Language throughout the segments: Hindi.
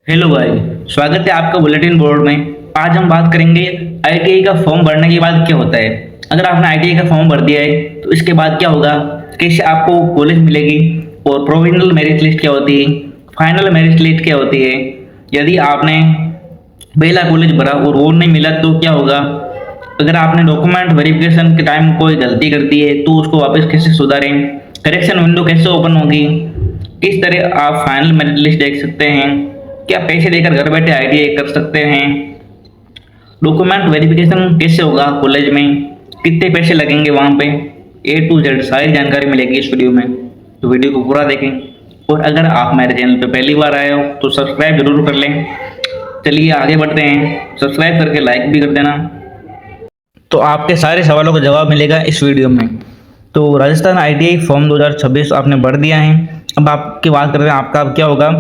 हेलो भाई। स्वागत है आपका बुलेटिन बोर्ड में। आज हम बात करेंगे आईटीआई का फॉर्म भरने के बाद क्या होता है। अगर आपने आईटीआई का फॉर्म भर दिया है तो इसके बाद क्या होगा, कैसे आपको कॉलेज मिलेगी, और प्रोविजनल मेरिट लिस्ट क्या होती है, फाइनल मेरिट लिस्ट क्या होती है। यदि आपने पहला कॉलेज भरा और वो नहीं मिला तो क्या होगा। अगर आपने डॉक्यूमेंट वेरिफिकेशन के टाइम कोई गलती कर दी है तो उसको वापस कैसे सुधारें, करेक्शन विंडो कैसे ओपन होगी, किस तरह आप फाइनल मेरिट लिस्ट देख सकते हैं, क्या पैसे देकर घर बैठे आईटीआई कर सकते हैं, डॉक्यूमेंट वेरिफिकेशन कैसे होगा कॉलेज में, कितने पैसे लगेंगे वहाँ पे, ए टू जेड सारी जानकारी मिलेगी इस वीडियो में। तो वीडियो को पूरा देखें, और अगर आप मेरे चैनल पे पहली बार आए हो तो सब्सक्राइब जरूर कर लें। चलिए आगे बढ़ते हैं, सब्सक्राइब करके लाइक भी कर देना। तो आपके सारे सवालों का जवाब मिलेगा इस वीडियो में। तो राजस्थान आईटीआई फॉर्म 2026 आपने भर दिया है। अब आपकी बात करते हैं आपका अब क्या होगा।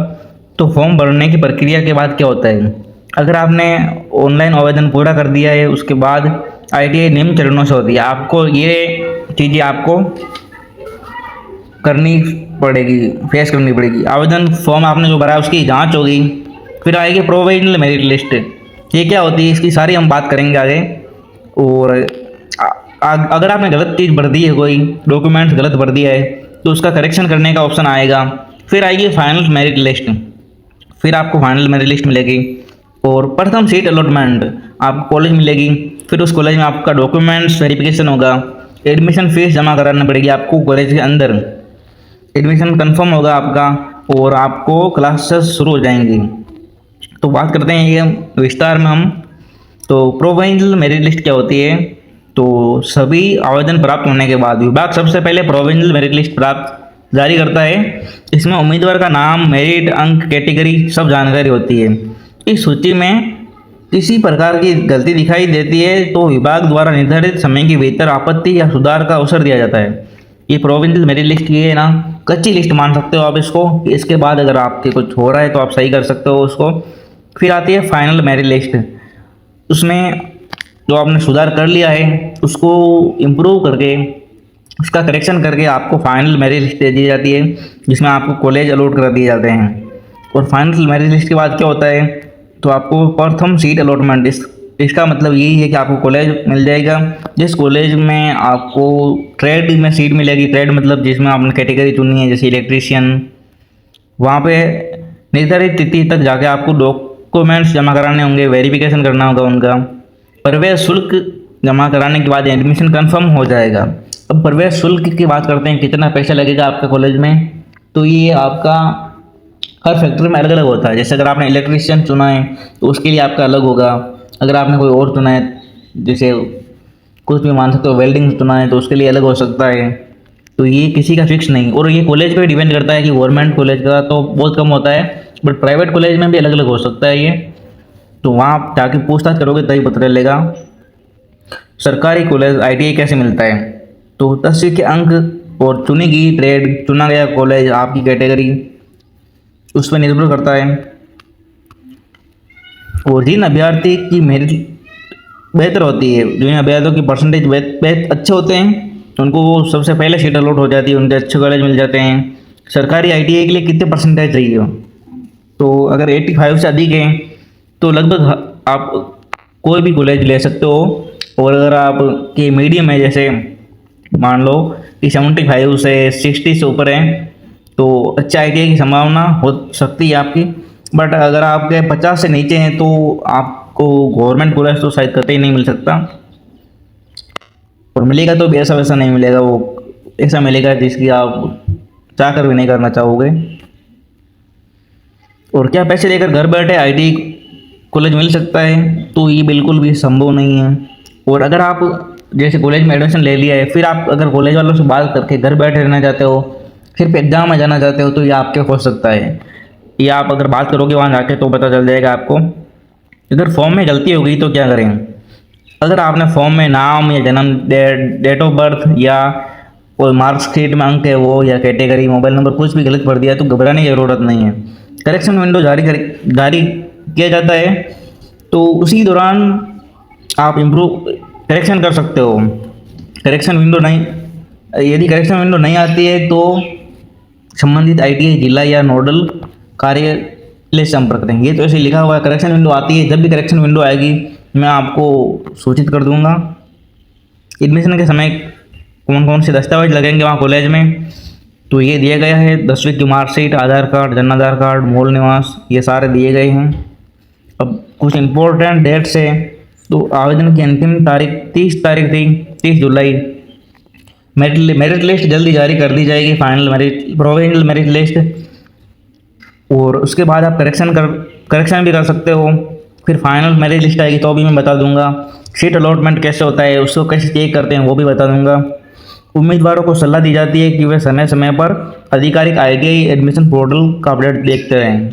तो फॉर्म भरने की प्रक्रिया के बाद क्या होता है। अगर आपने ऑनलाइन आवेदन पूरा कर दिया है उसके बाद आईटीआई निम्न चरणों से होती है। आपको ये चीज़ें आपको करनी पड़ेगी, फेस करनी पड़ेगी। आवेदन फॉर्म आपने जो भरा है उसकी जांच होगी, फिर आएगी प्रोविजनल मेरिट लिस्ट। ये क्या होती है इसकी सारी हम बात करेंगे आगे। और अगर आपने गलत चीज़ भर दी है, कोई डॉक्यूमेंट्स गलत भर दिया है तो उसका करेक्शन करने का ऑप्शन आएगा। फिर आएगी फाइनल मेरिट लिस्ट, फिर आपको फाइनल मेरिट लिस्ट मिलेगी और प्रथम सीट अलॉटमेंट आपको कॉलेज मिलेगी। फिर उस कॉलेज में आपका डॉक्यूमेंट्स वेरिफिकेशन होगा, एडमिशन फीस जमा करानी पड़ेगी आपको कॉलेज के अंदर, एडमिशन कंफर्म होगा आपका और आपको क्लासेस शुरू हो जाएंगी। तो बात करते हैं ये विस्तार में हम। तो प्रोविजनल मेरिट लिस्ट क्या होती है। तो सभी आवेदन प्राप्त होने के बाद विभाग सबसे पहले प्रोविजनल मेरिट लिस्ट प्राप्त जारी करता है। इसमें उम्मीदवार का नाम, मेरिट, अंक, कैटेगरी सब जानकारी होती है। इस सूची में किसी प्रकार की गलती दिखाई देती है तो विभाग द्वारा निर्धारित समय के भीतर आपत्ति या सुधार का अवसर दिया जाता है। ये प्रोविजनल मेरिट लिस्ट की है ना, कच्ची लिस्ट मान सकते हो आप इसको। इसके बाद अगर आपके कुछ हो रहा है तो आप सही कर सकते हो उसको। फिर आती है फाइनल मेरिट लिस्ट। उसमें जो आपने सुधार कर लिया है उसको इम्प्रूव करके, उसका करेक्शन करके आपको फाइनल मेरिट लिस्ट दे दी जाती है, जिसमें आपको कॉलेज अलॉट कर दिए जाते हैं। और फाइनल मेरिट लिस्ट के बाद क्या होता है, तो आपको प्रथम सीट अलॉटमेंट, इसका मतलब यही है कि आपको कॉलेज मिल जाएगा। जिस कॉलेज में आपको ट्रेड में सीट मिलेगी, ट्रेड मतलब जिसमें आपने कैटेगरी चुनी है जैसे इलेक्ट्रीशियन, वहाँ पे निर्धारित तिथि तक जाके आपको डॉक्यूमेंट्स जमा कराने होंगे, वेरिफिकेशन करना होगा उनका। प्रवेश शुल्क जमा कराने के बाद एडमिशन कंफर्म हो जाएगा। अब प्रवेश शुल्क की बात करते हैं, कितना पैसा लगेगा आपका कॉलेज में। तो ये आपका हर फैक्ट्री में अलग अलग होता है। जैसे अगर आपने इलेक्ट्रीशियन चुना है तो उसके लिए आपका अलग होगा। अगर आपने कोई और चुना है, जैसे कुछ भी मान सकते हो, वेल्डिंग चुना है तो उसके लिए अलग हो सकता है। तो ये किसी का फिक्स नहीं, और ये कॉलेज पे डिपेंड करता है कि गवर्नमेंट कॉलेज का तो बहुत कम होता है, बट प्राइवेट कॉलेज में भी अलग अलग हो सकता है ये। तो वहाँ आप जाके पूछताछ करोगे तभी पता चलेगा। सरकारी कॉलेज आईटीआई कैसे मिलता है। तो 10वीं के अंक और चुनी गई ट्रेड, चुना गया कॉलेज, आपकी कैटेगरी, उस पर निर्भर करता है। और जिन अभ्यर्थी की मेरिट बेहतर होती है, जिन अभ्यर्थियों की परसेंटेज अच्छे होते हैं उनको वो सबसे पहले सीट अलॉट हो जाती है, उनके अच्छे कॉलेज मिल जाते हैं। सरकारी आईटीआई के लिए कितने परसेंटेज चाहिए हो, तो अगर 85 से अधिक है तो लगभग आप कोई भी कॉलेज ले सकते हो। और अगर आप के मीडियम है, जैसे मान लो कि 75 से 60 से ऊपर है, तो अच्छा आईटीआई की संभावना हो सकती है आपकी। बट अगर आपके 50 से नीचे हैं तो आपको गवर्नमेंट कॉलेज तो शायद कतई नहीं मिल सकता, और मिलेगा तो भी ऐसा वैसा नहीं मिलेगा, वो ऐसा मिलेगा जिसकी आप चाह कर भी नहीं करना चाहोगे। और क्या पैसे लेकर घर बैठे आईटीआई कॉलेज मिल सकता है, तो ये बिल्कुल भी संभव नहीं है। और अगर आप जैसे कॉलेज में एडमिशन ले लिया है, फिर आप अगर कॉलेज वालों से बात करके घर बैठे रहना चाहते हो, सिर्फ एग्जाम में जाना चाहते हो, तो ये आपके हो सकता है। ये आप अगर बात करोगे वहाँ जाके तो पता चल जाएगा आपको। अगर फॉर्म में गलती हो गई तो क्या करें। अगर आपने फॉर्म में नाम या जन्म डेट ऑफ बर्थ या कोई मार्कशीट में अंक है वो, या कैटेगरी, मोबाइल नंबर कुछ भी गलत भर दिया तो घबराने की ज़रूरत नहीं है। करेक्शन विंडो जारी किया जाता है, तो उसी दौरान आप करेक्शन कर सकते हो। करेक्शन विंडो नहीं, यदि करेक्शन विंडो नहीं आती है तो संबंधित आईटीआई जिला या नोडल कार्य लिस्ट संपर्क करें। ये तो ऐसे लिखा हुआ है, करेक्शन विंडो आती है, जब भी करेक्शन विंडो आएगी मैं आपको सूचित कर दूंगा। एडमिशन के समय कौन कौन से दस्तावेज लगेंगे वहाँ कॉलेज में, तो ये दिया गया है 10वीं की मार्कशीट, आधार कार्ड, जन्म आधार कार्ड, मूल निवास, ये सारे दिए गए हैं। अब कुछ इम्पोर्टेंट डेट्स है, तो आवेदन की अंतिम तारीख 30 तारीख थी, 30 जुलाई। मेरिट लिस्ट जल्दी जारी कर दी जाएगी, final merit, provisional merit list, और उसके बाद आप करेक्शन भी कर सकते हो। फिर फाइनल मेरिट लिस्ट आएगी तो भी मैं बता दूंगा। सीट अलॉटमेंट कैसे होता है, उसको कैसे चेक करते हैं, वो भी बता दूंगा। उम्मीदवारों को सलाह दी जाती है कि वे समय समय पर आधिकारिक ITI एडमिशन पोर्टल का अपडेट देखते रहें।